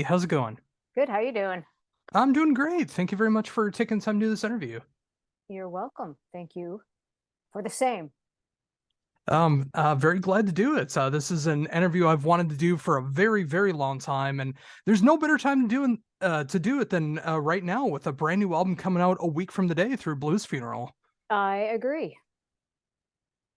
Hey, how's it going? Good. How you doing? I'm doing great. Thank you very much for taking time to do this interview. You're welcome. Thank you for the same. Very glad to do it. This is an interview I've wanted to do for a very, very long time, and there's no better time to do it than right now with a brand new album coming out a week from today through Blues Funeral. I agree.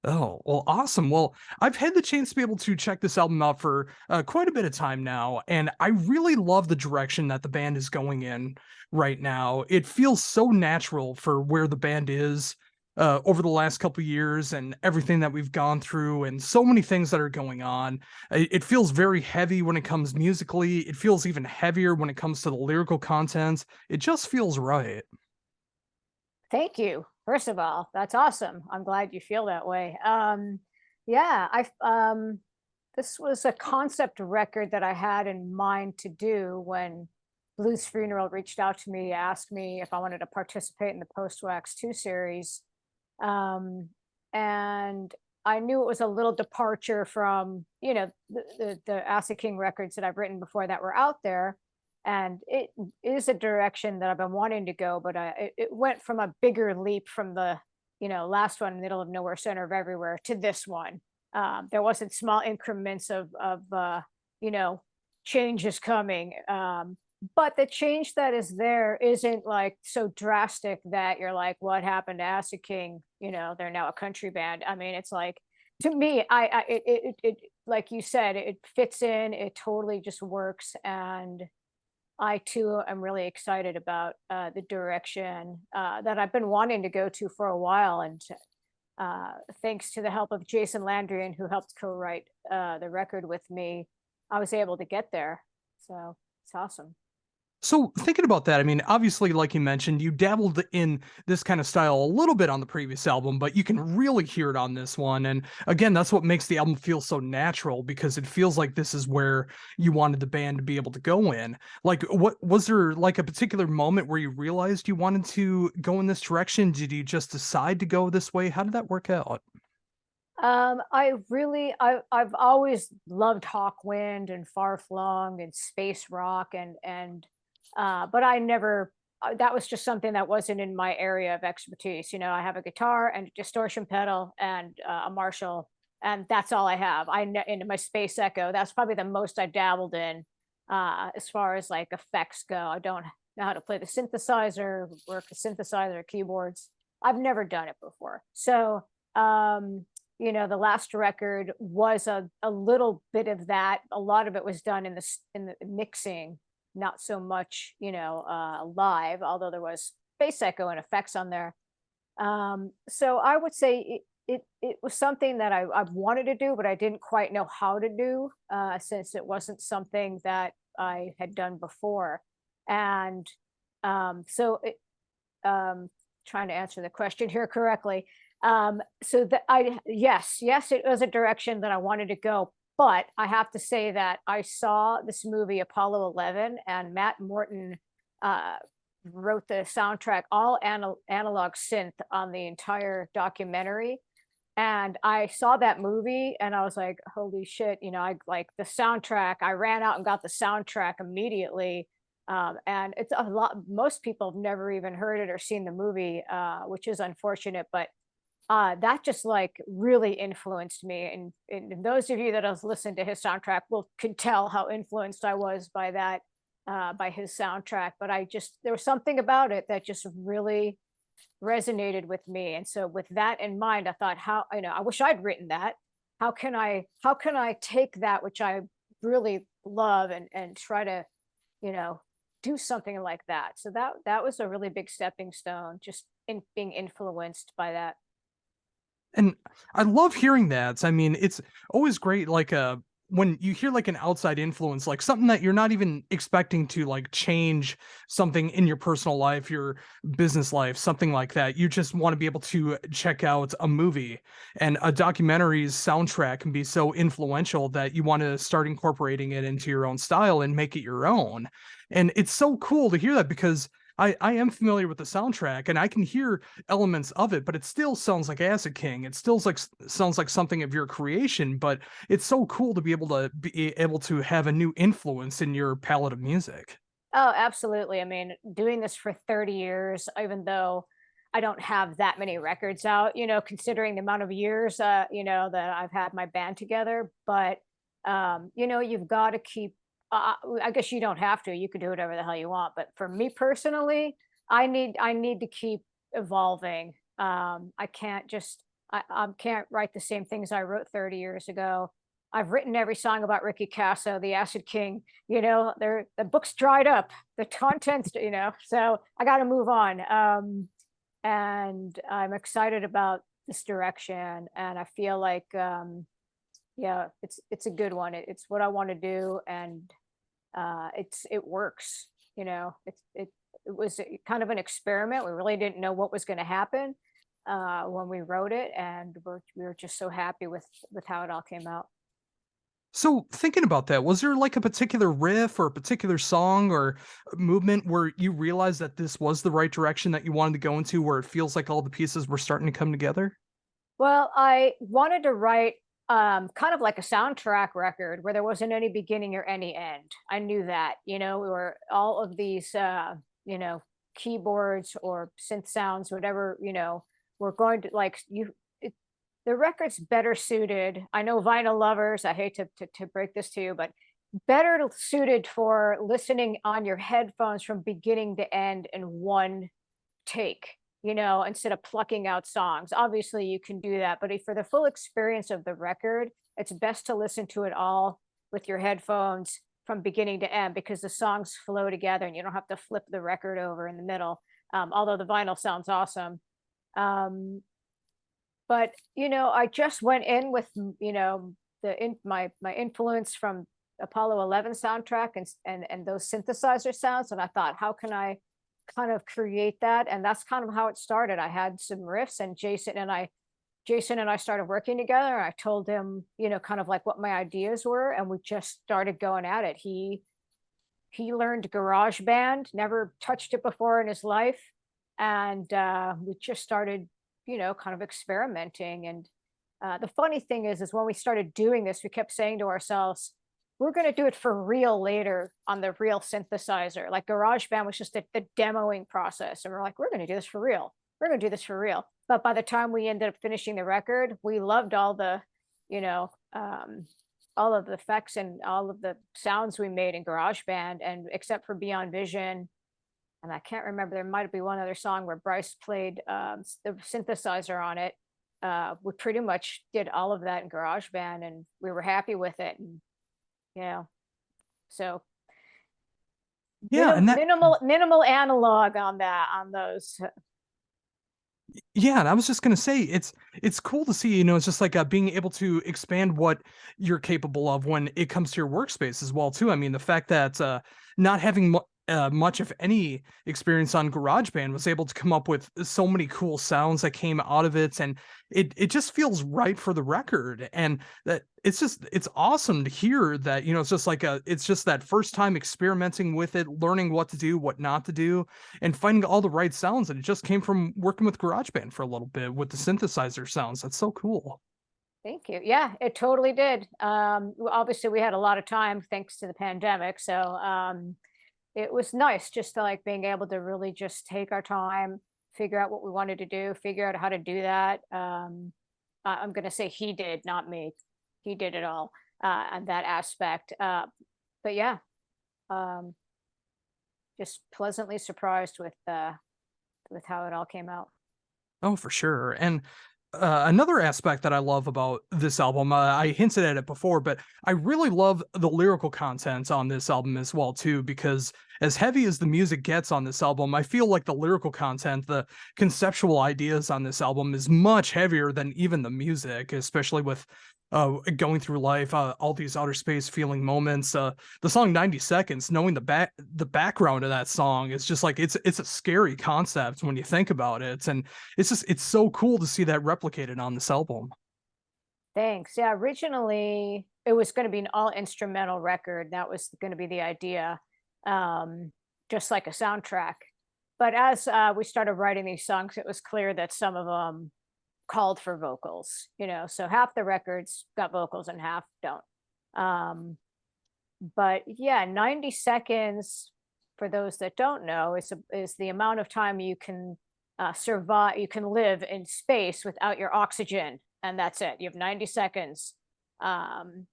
Oh, well, awesome. Well, I've had the chance to be able to check this album out for quite a bit of time now, and I really love the direction that the band is going in right now. It feels so natural for where the band is over the last couple years and everything that we've gone through, and so many things that are going on. It feels very heavy when it comes musically. It feels even heavier when it comes to the lyrical content. It just feels right. Thank you. First of all, that's awesome. I'm glad you feel that way. Yeah, this was a concept record that I had in mind to do when Blues Funeral reached out to me, asked me if I wanted to participate in the Post Wax 2 series. Um, and I knew it was a little departure from, the Acid King records that I've written before that were out there. And it is a direction that I've been wanting to go, but it went from a bigger leap from the, last one, Middle of Nowhere, Center of Everywhere, to this one. There wasn't small increments of you know, changes coming. But the change that is there isn't like so drastic that you're like, what happened to Acid King? They're now a country band. I mean, it's like, to me, like you said, it fits in, it totally just works. And I too am really excited about the direction that I've been wanting to go to for a while. And thanks to the help of Jason Landrian, who helped co-write the record with me, I was able to get there. So it's awesome. So thinking about that, I mean, obviously, like you mentioned, you dabbled in this kind of style a little bit on the previous album, but you can really hear it on this one. And again, that's what makes the album feel so natural because it feels like this is where you wanted the band to be able to go in. Like, what was there like a particular moment where you realized you wanted to go in this direction? Did you just decide to go this way? How did that work out? I've always loved Hawkwind and Far Flung and space rock but I never that was just something that wasn't in my area of expertise. I have a guitar and a distortion pedal and a Marshall, and that's all I have. In my Space Echo, that's probably the most I dabbled in as far as like effects go. I don't know how to play the synthesizer, work the synthesizer, keyboards. I've never done it before. So the last record was a little bit of that. A lot of it was done in the mixing, not so much, live, although there was bass echo and effects on there. So I would say it was something that I wanted to do, but I didn't quite know how to do, since it wasn't something that I had done before. And so trying to answer the question here correctly. So that yes, it was a direction that I wanted to go. But I have to say that I saw this movie Apollo 11, and Matt Morton uh, wrote the soundtrack, all analog synth on the entire documentary. And I saw that movie and I was like, holy shit, I like the soundtrack. I ran out and got the soundtrack immediately. And it's a lot, most people have never even heard it or seen the movie, which is unfortunate. But that just like really influenced me. And those of you that have listened to his soundtrack will can tell how influenced I was by that, by his soundtrack. But there was something about it that just really resonated with me. And so with that in mind, I thought, I wish I'd written that. How can I take that which I really love and try to, you know, do something like that. So that was a really big stepping stone, just in being influenced by that. And I love hearing that. I mean, it's always great, like, when you hear, like, an outside influence, like, something that you're not even expecting to, like, change something in your personal life, your business life, something like that. You just wanna be able to check out a movie, and a documentary's soundtrack can be so influential that you wanna start incorporating it into your own style and make it your own. And it's so cool to hear that because I am familiar with the soundtrack and I can hear elements of it, but it still sounds like Acid King. It still like sounds like something of your creation, but it's so cool to be able to have a new influence in your palette of music. Oh, absolutely. I mean, doing this for 30 years, even though I don't have that many records out, considering the amount of years, that I've had my band together. But, you've got to keep, I guess you don't have to, you can do whatever the hell you want. But for me personally, I need to keep evolving. I can't just, I can't write the same things I wrote 30 years ago. I've written every song about Ricky Casso, the Acid King. The book's dried up, the content's, so I got to move on. And I'm excited about this direction, and I feel like, yeah, it's a good one. It's what I want to do, and it works. It was kind of an experiment. We really didn't know what was going to happen when we wrote it, and we were just so happy with how it all came out. So thinking about that, was there like a particular riff or a particular song or movement where you realized that this was the right direction that you wanted to go into, where it feels like all the pieces were starting to come together? Well, I wanted to write kind of like a soundtrack record where there wasn't any beginning or any end. I knew that, we were all of these, keyboards or synth sounds, whatever, we're going to like the record's better suited. I know vinyl lovers, I hate to break this to you, but better suited for listening on your headphones from beginning to end in one take, instead of plucking out songs. Obviously, you can do that, but for the full experience of the record, it's best to listen to it all with your headphones from beginning to end because the songs flow together and you don't have to flip the record over in the middle. Although the vinyl sounds awesome. Um, but I just went in with my influence from Apollo 11 soundtrack and those synthesizer sounds, and I thought, how can I kind of create that? And that's kind of how it started. I had some riffs, and Jason and I started working together. I told him, kind of like what my ideas were, and we just started going at it. He learned GarageBand, never touched it before in his life, and we just started, kind of experimenting. And the funny thing is when we started doing this, we kept saying to ourselves, we're going to do it for real later on the real synthesizer. Like GarageBand was just the demoing process. And we're like, we're going to do this for real. We're going to do this for real. But by the time we ended up finishing the record, we loved you know, um, all of the effects and all of the sounds we made in GarageBand. And except for Beyond Vision, and I can't remember, there might be one other song where Bryce played the synthesizer on it. We pretty much did all of that in GarageBand, and we were happy with it. And yeah, so Yeah, and that minimal analog on those. yeah, and I was just gonna say it's cool to see, it's just like being able to expand what you're capable of when it comes to your workspace as well too. I mean, the fact that not having much of any experience on GarageBand was able to come up with so many cool sounds that came out of it, and it just feels right for the record. And that it's awesome to hear that, it's just like it's just that first time experimenting with it, learning what to do, what not to do, and finding all the right sounds. And it just came from working with GarageBand for a little bit with the synthesizer sounds. That's so cool. Thank you. Yeah, it totally did. Obviously, we had a lot of time thanks to the pandemic, so it was nice just to like being able to really just take our time, figure out what we wanted to do, figure out how to do that. I'm going to say he did, not me. He did it all on that aspect. But yeah, um, just pleasantly surprised with how it all came out. Oh, for sure. And another aspect that I love about this album, I hinted at it before, but I really love the lyrical content on this album as well too, because as heavy as the music gets on this album, I feel like the lyrical content, the conceptual ideas on this album is much heavier than even the music, especially with going through life, all these outer space feeling moments. The song 90 Seconds, knowing the background of that song is just like it's a scary concept when you think about it. And it's so cool to see that replicated on this album. Thanks. Yeah, originally it was going to be an all instrumental record. That was going to be the idea, just like a soundtrack. but as we started writing these songs, it was clear that some of them called for vocals, you know, so half the records got vocals and half don't. Um, but yeah, 90 seconds, for those that don't know, is the amount of time you can survive, you can live in space without your oxygen, and that's it. You have 90 seconds. Um,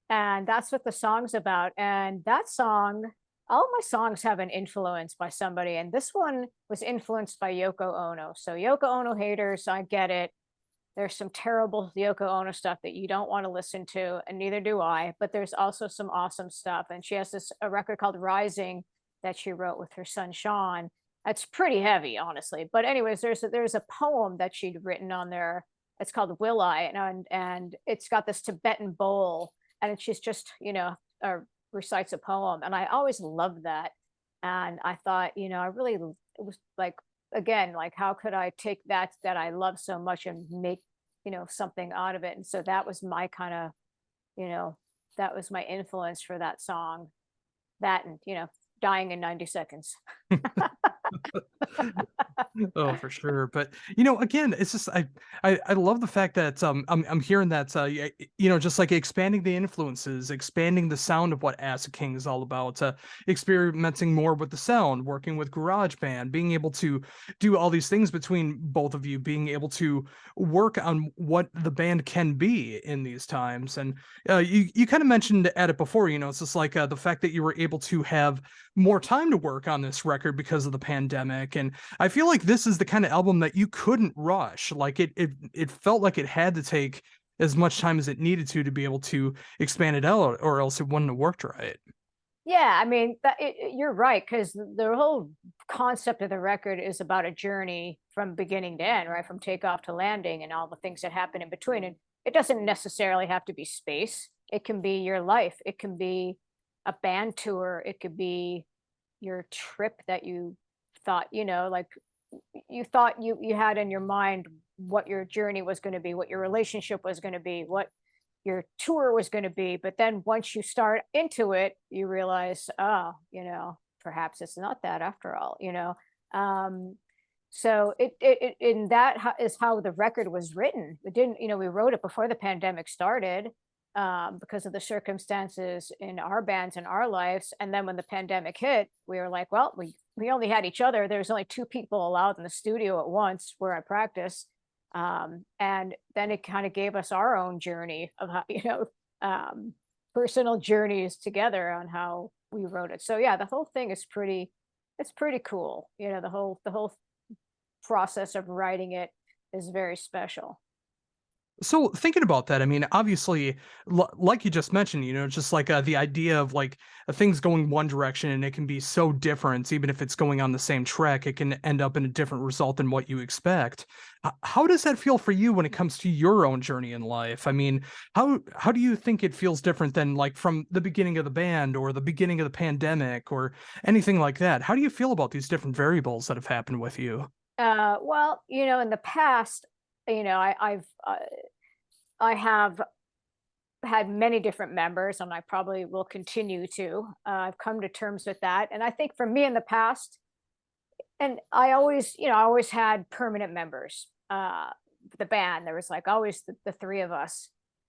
and that's what the song's about. And that song, all my songs have an influence by somebody, and this one was influenced by Yoko Ono. So Yoko Ono haters, I get it. There's some terrible Yoko Ono stuff that you don't want to listen to, and neither do I. But there's also some awesome stuff. And she has this a record called Rising that she wrote with her son Sean. That's pretty heavy, honestly. But anyways, there's a poem that she'd written on there. It's called Will I, and it's got this Tibetan bowl, and she's just recites a poem, and I always loved that. And I thought, I really, it was like, again, like, how could I take that I love so much and make, something out of it? And so that was my kind of, you know, that was my influence for that song. That and, dying in 90 seconds. Oh, for sure. But again, it's just I love the fact that I'm hearing that just like expanding the influences, expanding the sound of what Acid King is all about, experimenting more with the sound, working with GarageBand, being able to do all these things between both of you, being able to work on what the band can be in these times. And you kind of mentioned at it before, it's just like the fact that you were able to have more time to work on this record because of the pandemic. And I feel like this is the kind of album that you couldn't rush. Like it felt like it had to take as much time as it needed to be able to expand it out, or else it wouldn't have worked right. Yeah, I mean, you're right, because the whole concept of the record is about a journey from beginning to end, right? From takeoff to landing and all the things that happen in between. And it doesn't necessarily have to be space. It can be your life. It can be a band tour. It could be your trip that you thought, like you thought you had in your mind what your journey was going to be, what your relationship was going to be, what your tour was going to be. But then once you start into it, you realize, oh, perhaps it's not that after all, Um, so in is how the record was written. We didn't, we wrote it before the pandemic started, because of the circumstances in our bands and our lives. And then when the pandemic hit, we were like, well, we only had each other. There's only two people allowed in the studio at once where I practice. And then it kind of gave us our own journey of how, personal journeys together on how we wrote it. So yeah, the whole thing is it's pretty cool. The whole process of writing it is very special. So thinking about that, I mean, obviously, like you just mentioned, just like the idea of like things going one direction and it can be so different, even if it's going on the same track, it can end up in a different result than what you expect. How does that feel for you when it comes to your own journey in life? I mean, how do you think it feels different than like from the beginning of the band or the beginning of the pandemic or anything like that? How do you feel about these different variables that have happened with you? Well, in the past, I have had many different members, and I probably will continue to. I've come to terms with that, and I think for me in the past, and I always had permanent members. The band, there was like always the three of us,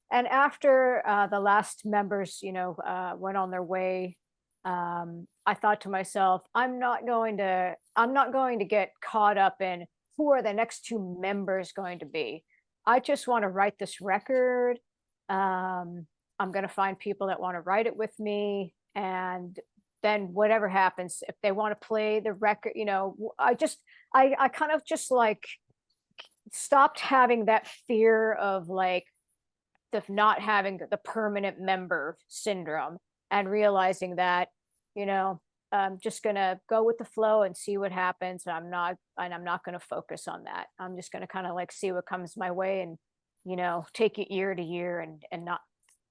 and after the last members, went on their way, I thought to myself, I'm not going to get caught up in who are the next two members going to be. I just want to write this record. I'm going to find people that want to write it with me. And then whatever happens, if they want to play the record, I kind of just like stopped having that fear of like the not having the permanent member syndrome, and realizing that, I'm just gonna go with the flow and see what happens. I'm not gonna focus on that. I'm just gonna kind of like see what comes my way, and take it year to year, and not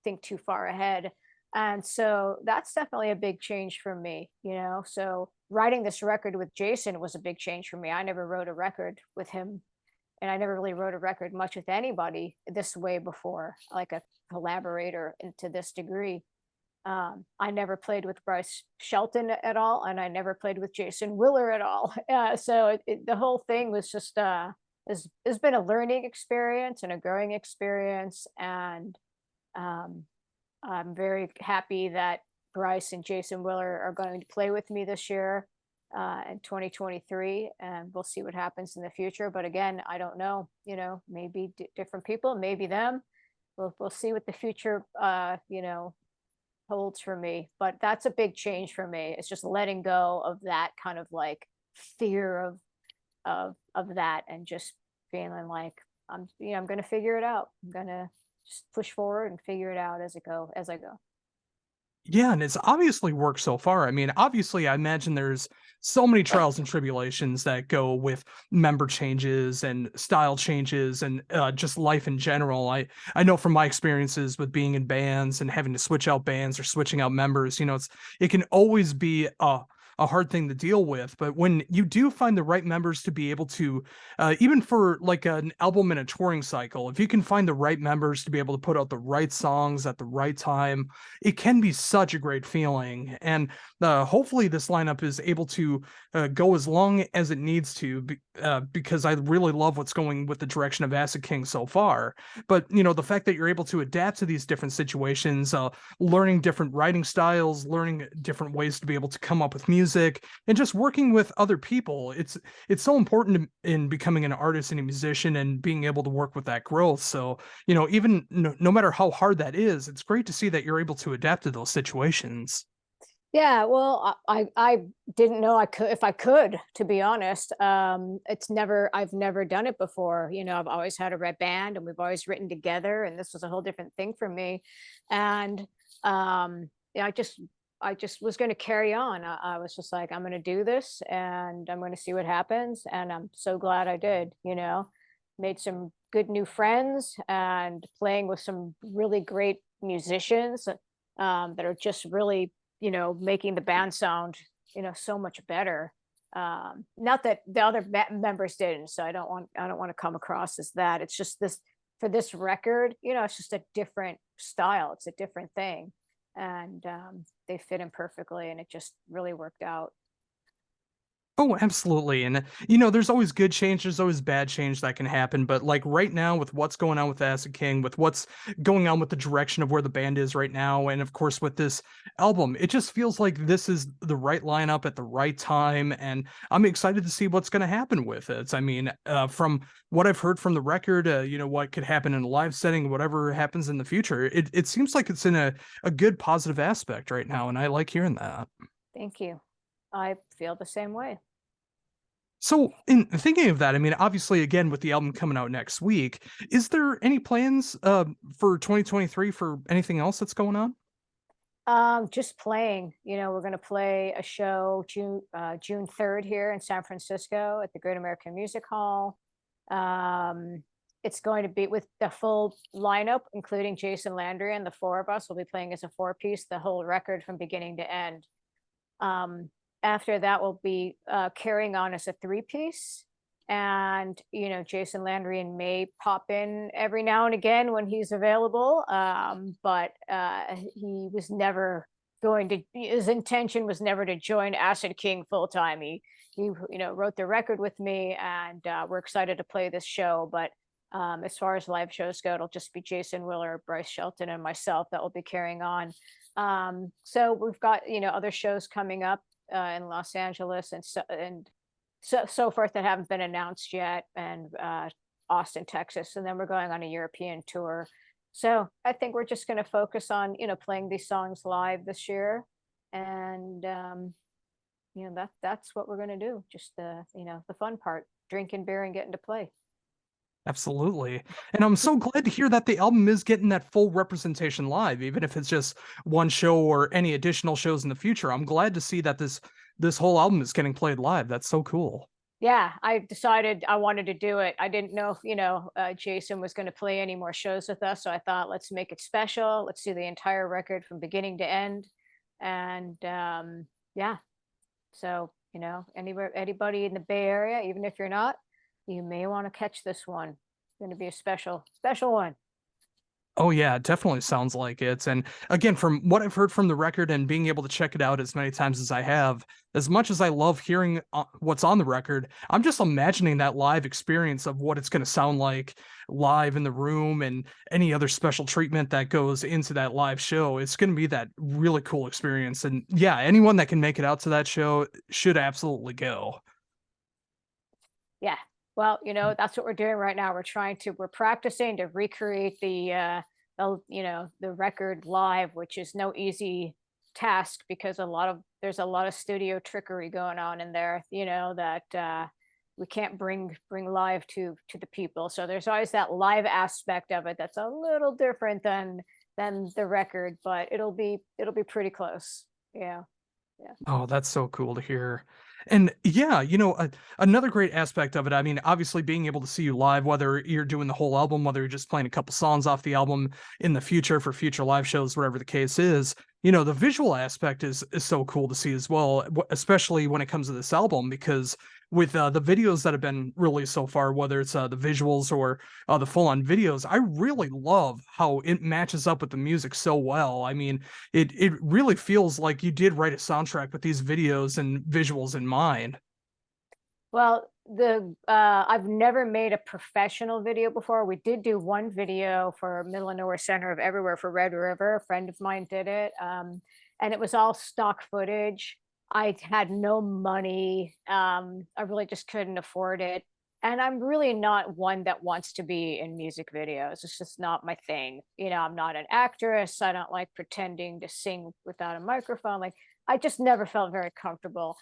think too far ahead. And so that's definitely a big change for me. So writing this record with Jason was a big change for me. I never wrote a record with him, and I never really wrote a record much with anybody this way before, like a collaborator, and to this degree. I never played with Bryce Shelton at all, and I never played with Jason Willer at all. So the whole thing was just has been a learning experience and a growing experience, and um, I'm very happy that Bryce and Jason Willer are going to play with me this year in 2023, and we'll see what happens in the future. But again, I don't know. Maybe different people, maybe them. We'll see what the future holds for me. But that's a big change for me. It's just letting go of that kind of like fear of that, and just feeling like I'm going to figure it out. I'm going to just push forward and figure it out as I go. Yeah, and it's obviously worked so far. I mean, obviously, I imagine there's so many trials and tribulations that go with member changes and style changes and just life in general. I know from my experiences with being in bands and having to switch out bands or switching out members, it can always be a hard thing to deal with. But when you do find the right members to be able to, even for like an album in a touring cycle, if you can find the right members to be able to put out the right songs at the right time, it can be such a great feeling. And hopefully, this lineup is able to go as long as it needs to, because I really love what's going with the direction of Acid King so far. But the fact that you're able to adapt to these different situations, learning different writing styles, learning different ways to be able to come up with music, and just working with other people, it's so important in becoming an artist and a musician and being able to work with that growth. So even no matter how hard that is, it's great to see that you're able to adapt to those situations. Yeah, well, I didn't know I could, if I could, to be honest. I've never done it before. I've always had a red band and we've always written together, and this was a whole different thing for me. And yeah, I just was going to carry on. I was just like, I'm going to do this and I'm going to see what happens. And I'm so glad I did. Made some good new friends and playing with some really great musicians that are just really making the band sound, so much better. Not that the other members didn't, so I don't want to come across as that. It's just this for this record, it's just a different style. It's a different thing, and they fit in perfectly, and it just really worked out. Oh, absolutely. And there's always good change, there's always bad change that can happen. But like right now, with what's going on with Acid King, with what's going on with the direction of where the band is right now, and of course with this album, it just feels like this is the right lineup at the right time. And I'm excited to see what's going to happen with it. I mean, from what I've heard from the record, what could happen in a live setting, whatever happens in the future, it seems like it's in a good positive aspect right now. And I like hearing that. Thank you. I feel the same way. So, in thinking of that, I mean, obviously, again, with the album coming out next week, is there any plans for 2023 for anything else that's going on? Just playing. We're gonna play a show June 3rd here in San Francisco at the Great American Music Hall. It's going to be with the full lineup, including Jason Landry, and the four of us will be playing as a four-piece, the whole record from beginning to end. Um, After that, we'll be carrying on as a three-piece. And Jason Landry may pop in every now and again when he's available, but he was never going to. His intention was never to join Acid King full time. He wrote the record with me, and we're excited to play this show. But as far as live shows go, it'll just be Jason Willer, Bryce Shelton, and myself that will be carrying on. So we've got other shows coming up in Los Angeles and so forth that haven't been announced yet, and Austin, Texas, and then we're going on a European tour. So I think we're just going to focus on playing these songs live this year, and that's what we're going to do. Just the fun part, drinking beer and getting to play. Absolutely. And I'm so glad to hear that the album is getting that full representation live, even if it's just one show or any additional shows in the future. I'm glad to see that this whole album is getting played live. That's so cool. Yeah, I decided I wanted to do it. I didn't know if Jason was going to play any more shows with us, so I thought, let's make it special. Let's do the entire record from beginning to end. And yeah, so anybody in the Bay Area, even if you're not, you may want to catch this one. It's going to be a special one. Oh yeah, it definitely sounds like it. And again, from what I've heard from the record and being able to check it out as many times as I have, as much as I love hearing what's on the record, I'm just imagining that live experience of what it's going to sound like live in the room and any other special treatment that goes into that live show. It's going to be that really cool experience. And yeah, anyone that can make it out to that show should absolutely go. Yeah. Well, that's what we're doing right now. We're practicing to recreate the record live, which is no easy task because there's a lot of studio trickery going on in there, that we can't bring live to the people. So there's always that live aspect of it that's a little different than the record, but it'll be pretty close. Yeah. Yeah. Oh, that's so cool to hear. And yeah, another great aspect of it, I mean, obviously being able to see you live, whether you're doing the whole album, whether you're just playing a couple songs off the album in the future for future live shows, whatever the case is, the visual aspect is so cool to see as well, especially when it comes to this album, because with the videos that have been released so far, whether it's the visuals or the full-on videos, I really love how it matches up with the music so well. I mean, it really feels like you did write a soundtrack with these videos and visuals in mind. Well, the I've never made a professional video before. We did do one video for Middle and Nowhere Center of Everywhere for Red River. A friend of mine did it, and it was all stock footage. I had no money. I really just couldn't afford it. And I'm really not one that wants to be in music videos. It's just not my thing. I'm not an actress. I don't like pretending to sing without a microphone. Like, I just never felt very comfortable.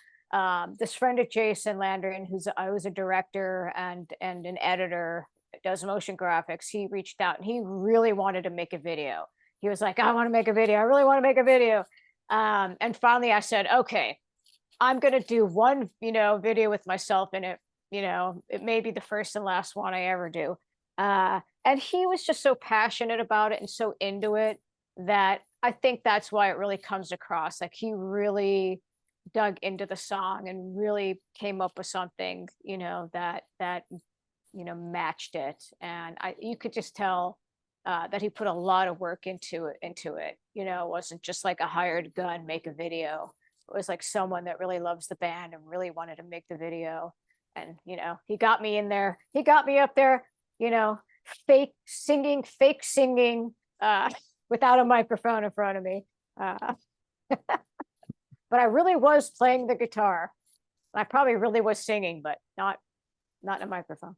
This friend of Jason Landry, who's a director and an editor, does motion graphics. He reached out and he really wanted to make a video. He was like, I want to make a video. I really want to make a video. And finally I said, okay, I'm going to do one, video with myself in it. It may be the first and last one I ever do. And he was just so passionate about it and so into it that I think that's why it really comes across. Like, he really dug into the song and really came up with something, that matched it. And you could just tell that he put a lot of work into it. It wasn't just like a hired gun, make a video. It was like someone that really loves the band and really wanted to make the video. And, he got me in there. He got me up there, you know, fake singing, without a microphone in front of me. But I really was playing the guitar. I probably really was singing, but not in a microphone.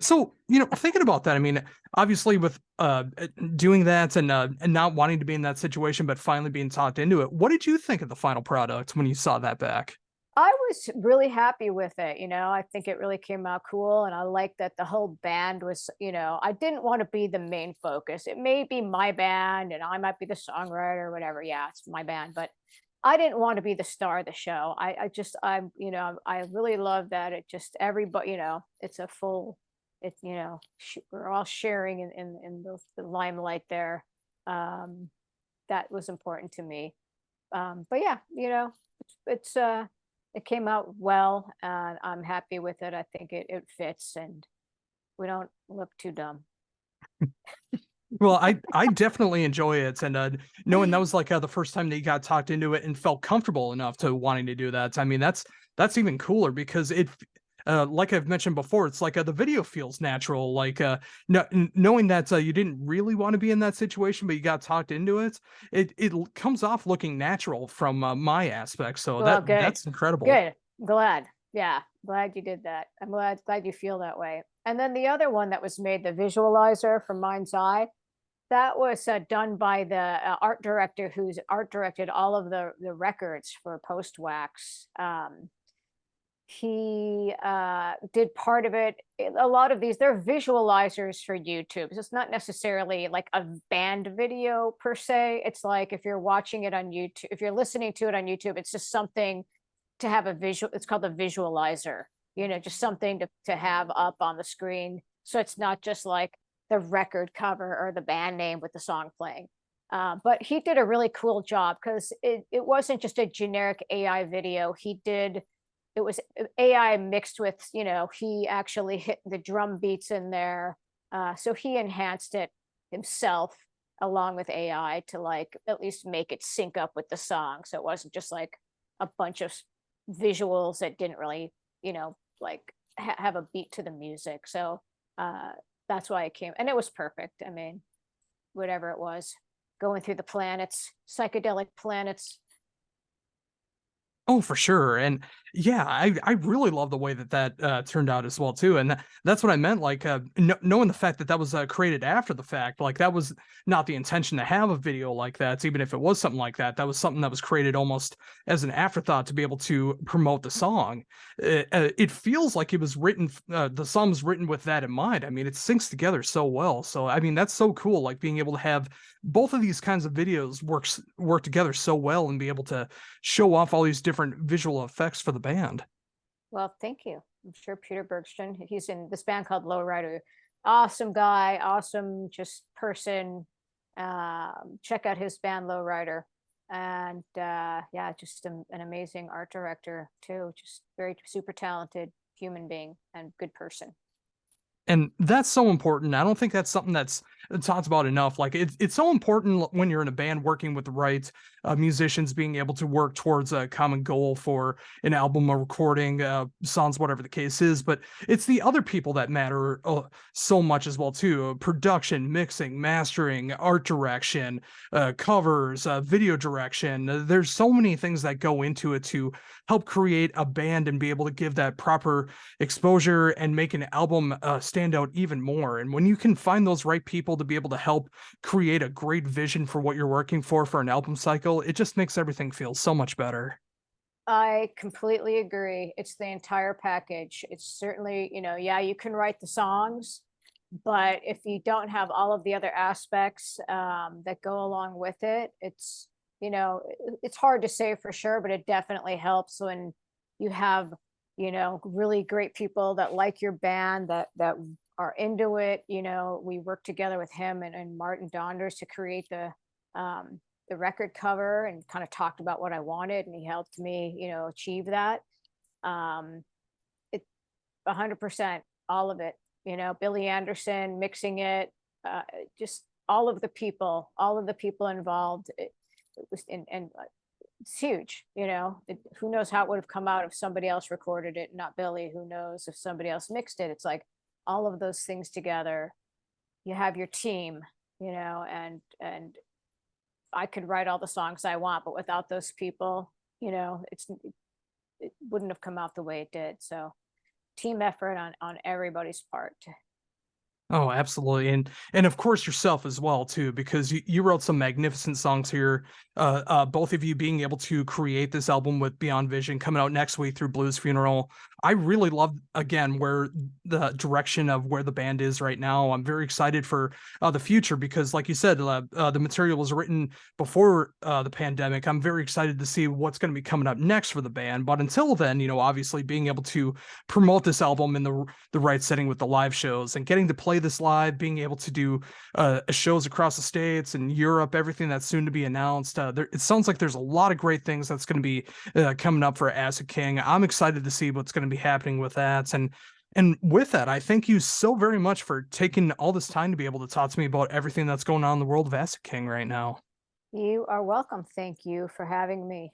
So, thinking about that, I mean, obviously with doing that and not wanting to be in that situation, but finally being talked into it, what did you think of the final product when you saw that back? I was really happy with it. I think it really came out cool. And I like that the whole band was, I didn't want to be the main focus. It may be my band and I might be the songwriter or whatever. Yeah, it's my band, but I didn't want to be the star of the show. I really love that it just everybody, it's a full, it's, we're all sharing in the limelight there. That was important to me. But yeah, it's it came out well and I'm happy with it. I think it fits and we don't look too dumb. Well, I definitely enjoy it, and knowing that was like the first time that you got talked into it and felt comfortable enough to wanting to do that. I mean, that's even cooler because like I've mentioned before, it's like the video feels natural. Like knowing that you didn't really want to be in that situation, but you got talked into it, it comes off looking natural from my aspect. So Well, good. that's incredible. Good. Glad. Yeah. Glad you did that. I'm glad you feel that way. And then the other one that was made, the visualizer from Mind's Eye, that was done by the art director who's art directed all of the records for Post Wax. He did part of it. A lot of these, they're visualizers for YouTube. So it's not necessarily like a band video per se. It's like if you're watching it on YouTube, if you're listening to it on YouTube, it's just something to have a visual. It's called a visualizer, just something to have up on the screen. So it's not just like the record cover or the band name with the song playing. But he did a really cool job because it wasn't just a generic AI video. It was AI mixed with, he actually hit the drum beats in there. So he enhanced it himself along with AI to like at least make it sync up with the song. So it wasn't just like a bunch of visuals that didn't really, like have a beat to the music. So uh, that's why it came, and it was perfect. I mean, whatever it was, going through the planets, psychedelic planets. Oh, for sure, and yeah, I really love the way that turned out as well too, and that's what I meant, like, knowing the fact that that was, created after the fact, like, that was not the intention to have a video like that, even if it was something like that, that was something that was created almost as an afterthought to be able to promote the song. It feels like it was written the song was written with that in mind. I mean, it syncs together so well, so, I mean, that's so cool, like, being able to have both of these kinds of videos work together so well and be able to show off all these different visual effects for the band. Well, thank you. I'm sure Peter Bergsten, he's in this band called Lowrider. Awesome guy, awesome just person. Check out his band Lowrider. And yeah, just an amazing art director too. Just very super talented human being and good person. And that's so important. I don't think that's something that's talked about enough. Like it's so important when you're in a band working with the right musicians, being able to work towards a common goal for an album, a recording, songs, whatever the case is. But it's the other people that matter so much as well too. Production, mixing, mastering, art direction, covers, video direction. There's so many things that go into it to help create a band and be able to give that proper exposure and make an album stand out even more. And when you can find those right people to be able to help create a great vision for what you're working for an album cycle, it just makes everything feel so much better. I completely agree. It's the entire package. It's certainly, yeah, you can write the songs, but if you don't have all of the other aspects that go along with it, it's hard to say for sure, but it definitely helps when you have, really great people that like your band, that are into it. We worked together with him and Martin Donders to create the record cover and kind of talked about what I wanted, and he helped me, achieve that. Um, it 100%, all of it. Billy Anderson mixing it, just all of the people involved. It was and it's huge. Who knows how it would have come out if somebody else recorded it, not Billy? Who knows if somebody else mixed it? It's like all of those things together. You have your team, and I could write all the songs I want, but without those people, it wouldn't have come out the way it did. So team effort on everybody's part. Oh, absolutely, and of course yourself as well too, because you wrote some magnificent songs here. Both of you being able to create this album with Beyond Vision coming out next week through Blues Funeral. I really love again where the direction of where the band is right now. I'm very excited for the future because, like you said, the material was written before the pandemic. I'm very excited to see what's going to be coming up next for the band. But until then, obviously being able to promote this album in the right setting with the live shows and getting to play this live, being able to do shows across the states and Europe, everything that's soon to be announced. It sounds like there's a lot of great things that's going to be coming up for Acid King. I'm excited to see what's going to be happening with that. And with that, I thank you so very much for taking all this time to be able to talk to me about everything that's going on in the world of Acid King right now. You are welcome. Thank you for having me.